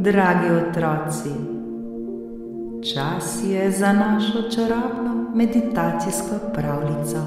dragi otroci, čas je za našo čarobno meditacijsko pravljico.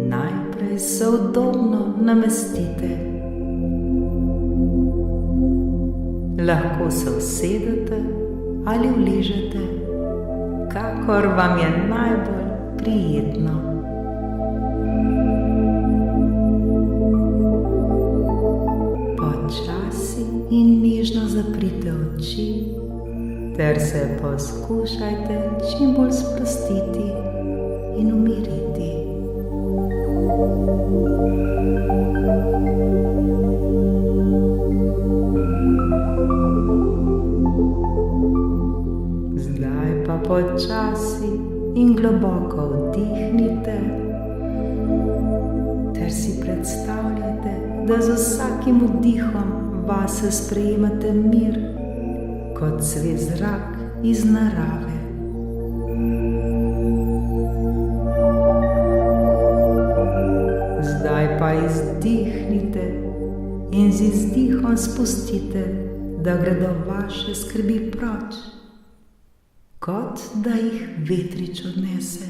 Najprej se udobno namestite. Lahko se usedete ali uležete, kakor vam je najbolj prijetno. Počasi in nežno zaprite oči ter se poskušajte čim bolj sprostiti in umiriti. Zdaj pa počasi in globoko vdihnite ter si predstavljajte, da z vsakim vdihom vase sprejemate mir kot svež zrak iz narave. Zdaj pa izdihnite in z izdihom spustite, da gredo vaše skrbi proč, kot da jih vetrič odnese.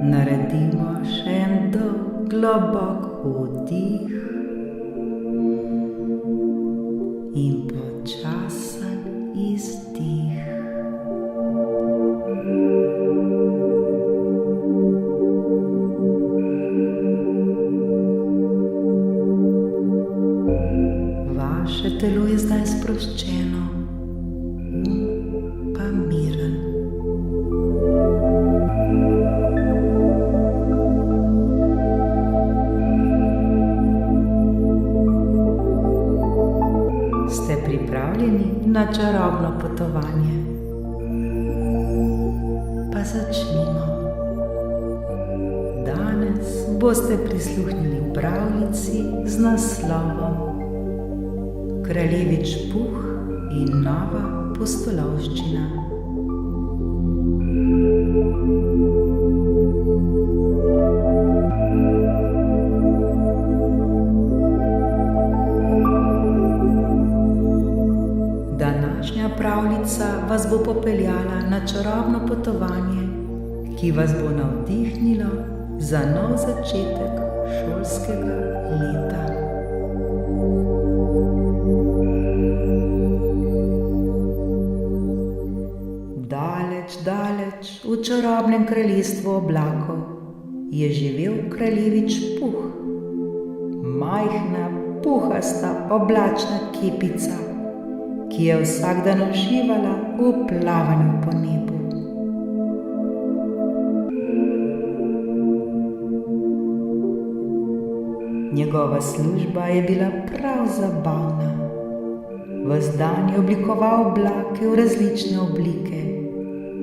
Naredimo še en dolg, globok vdih in počasen izdih. Vaše telo je zdaj sproščeno, pa miren. Ste pripravljeni na čarobno potovanje? Pa začnimo. Danes boste prisluhnili pravljici z naslovom Kraljevič Puh in nova pustolovščina. Današnja pravljica vas bo popeljala na čarobno potovanje, ki vas bo navdihnilo za nov začetek šolskega leta. Daleč v čarobnem kraljestvu oblakov je živel kraljevič Puh, majhna, puhasta, oblačna kepica, ki je vsak dan uživala v plavanju po nebu. Njegova služba je bila prav zabavna. Ves dan je oblikoval oblake v različne oblike,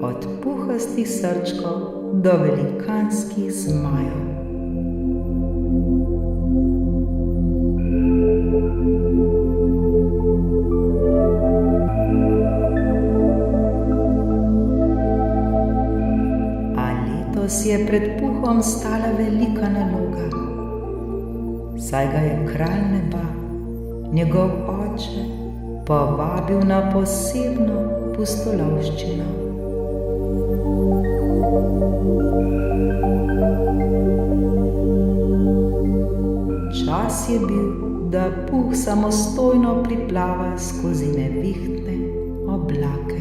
od puhastih srčkov do velikanskih zmajev. A letos je pred Puhom stala velika naloga, saj ga je kralj neba, njegov oče, povabil na posebno pustolovščino. Čas je bil, da Puh samostojno priplava skozi nevihtne oblake.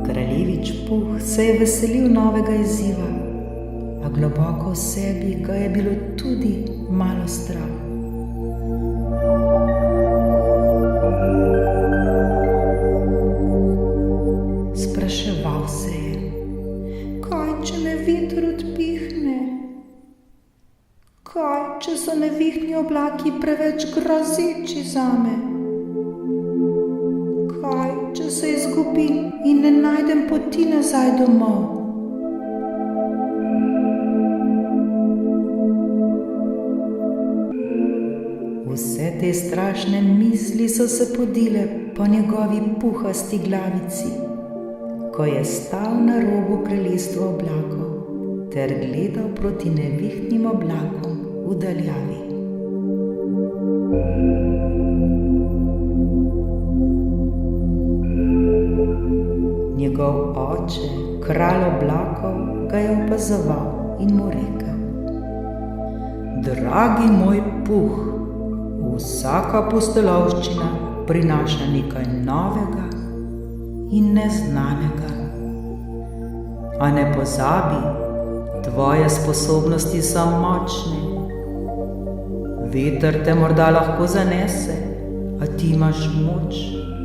Kraljevič Puh se je veselil novega izziva, a globoko v sebi ga je bilo tudi malo strah. Spraševal se je, kaj če me veter odpihne? Kaj če so nevihtni oblaki preveč grozeči zame? Kaj če se izgubim in ne najdem poti nazaj domov? strašne misli so se podile po njegovi puhasti glavici, ko je stal na robu kraljestva oblakov ter gledal proti nevihtnim oblakom v daljavi. Njegov oče, kralj oblakov, ga je opazoval in mu rekel: Dragi moj puh, vsaka pustolovščina prinaša nekaj novega in neznanega. A ne pozabi, tvoje sposobnosti so močne. Veter te morda lahko zanese, a ti imaš moč,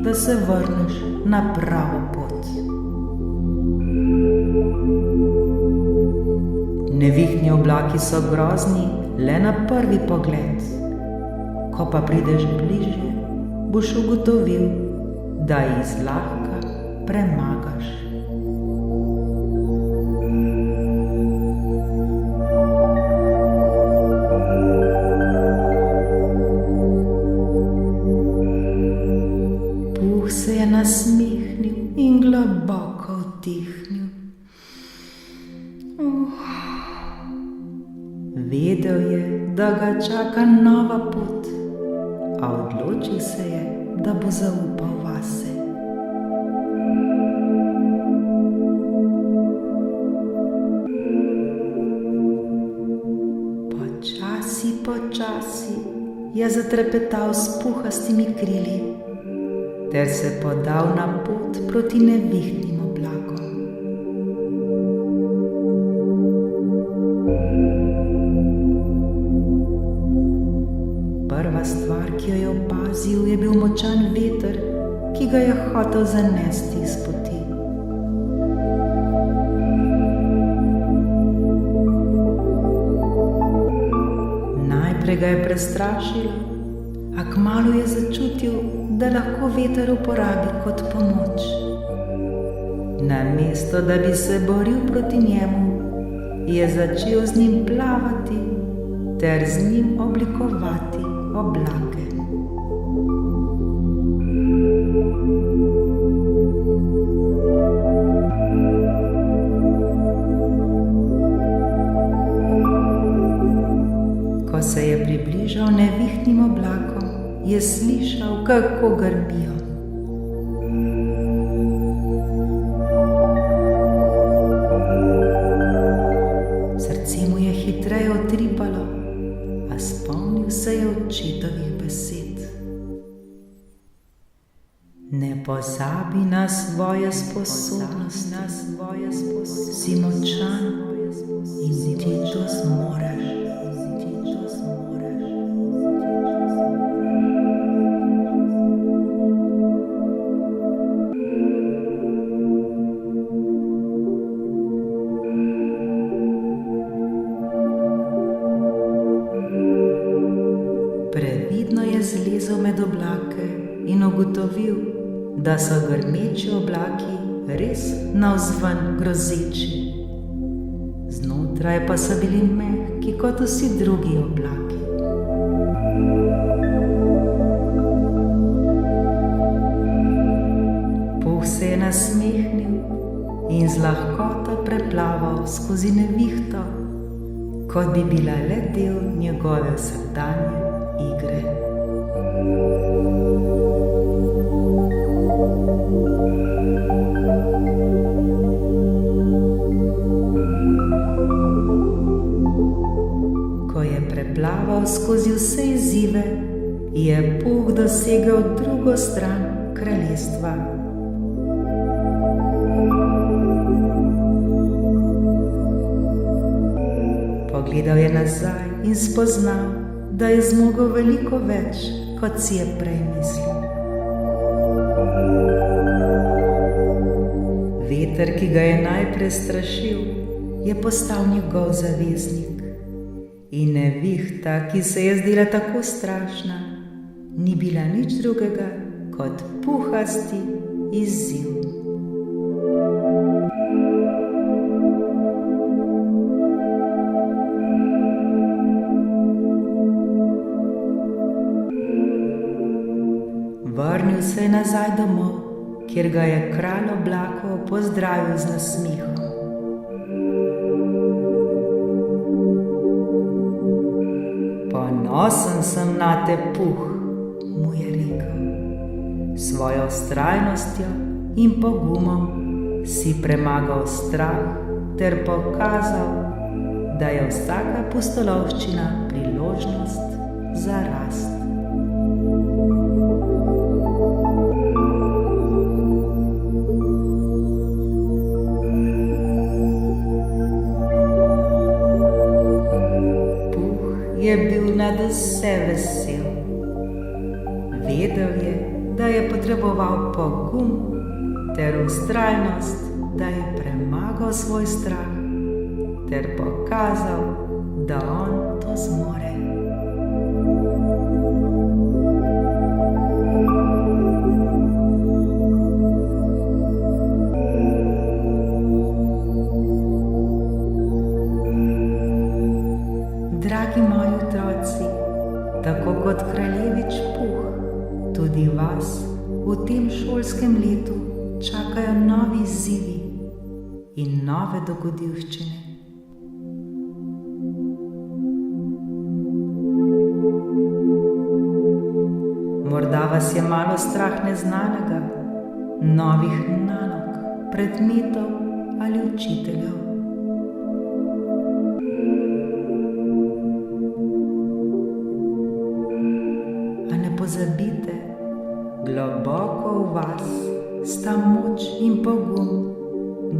da se vrneš na pravo pot. Nevihtni oblaki so grozni le na prvi pogled. Ko pa prideš bliže, boš ugotovil, da jih zlahka premagaš. Puh se je nasmehnil in globoko vdihnil. Vedel je, da ga čaka nova pot, a odločil se je, da bo zaupal vase. Počasi je zatrepetal s puhastimi krili ter se podal na pot proti nevihtnim oblakom. Prva stvar, ki jo je opazil, je bil močan veter, ki ga je hotel zanesti iz poti. Najprej ga je prestrašilo, a kmalu je začutil, da lahko veter uporabi kot pomoč. Namesto da bi se boril proti njemu, je začel z njim plavati ter z njim oblikovati oblake. Ko se je približal nevihtnim oblakom, je slišal, kako grmijo. Srce mu je hitreje utripalo, a spomnil se je očetovih besed. Ne pozabi na svoje sposobnosti, si močan in ti to zmoreš. Previdno je zlezel med oblake in ugotovil, da so grmeči oblaki res navzven grozeči. Znotraj pa so bili mehki kot vsi drugi oblaki. Puh se je nasmehnil in z lahkoto preplaval skozi nevihto, kot bi bila le del njegove vsakdanje igre. Ko je preplaval skozi vse izzive, je Puh dosegel drugo stran kraljestva. Pogledal je nazaj in spoznal, da je zmogel veliko več, kot si je prej mislil. Veter, ki ga je najprej strašil, je postal njegov zaveznik. In nevihta, ki se je zdela tako strašna, ni bila nič drugega kot puhasti izziv. nazaj domov, kjer ga je kralj oblakov pozdravil z nasmehom. Ponosen sem na te, Puh, mu je rekel. S svojo vztrajnostjo in pogumom si premagal strah ter pokazal, da je vsaka pustolovščina priložnost za rast. Je bil nadvse vesel. Vedel je, da je potreboval pogum ter vztrajnost, da je premagal svoj strah ter pokazal, da on to zmore. Dragi moji otroci, tako kot kraljevič Puh, tudi vas v tem šolskem letu čakajo novi izzivi in nove dogodivščine. Morda vas je malo strah neznanega, novih nalog, predmetov ali učiteljev. Pozabite, globoko v vas sta moč in pogum,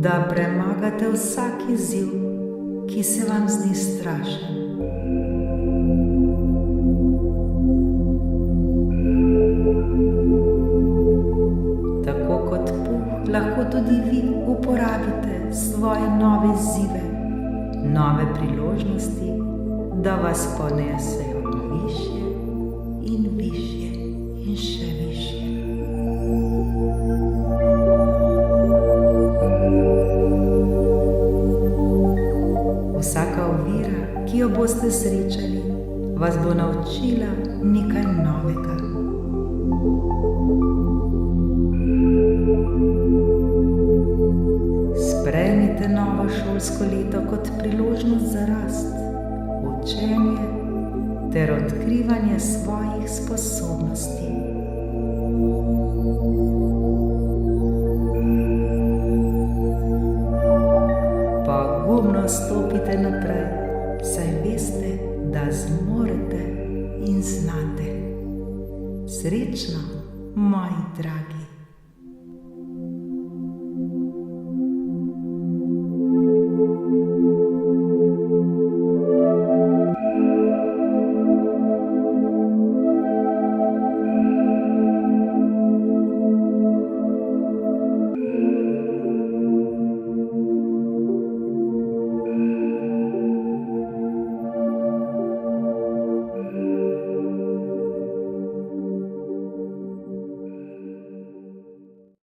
da premagate vsak izziv, ki se vam zdi strašen. Tako kot Puh, lahko tudi vi uporabite svoje nove izzive, nove priložnosti, da vas ponesejo višje in višje in še višje. Vsaka ovira, ki jo boste srečali, vas bo naučila nekaj novega. Sprejmite novo šolsko leto kot priložnost za rast, učenje ter odkrivanje svojih sposobnosti.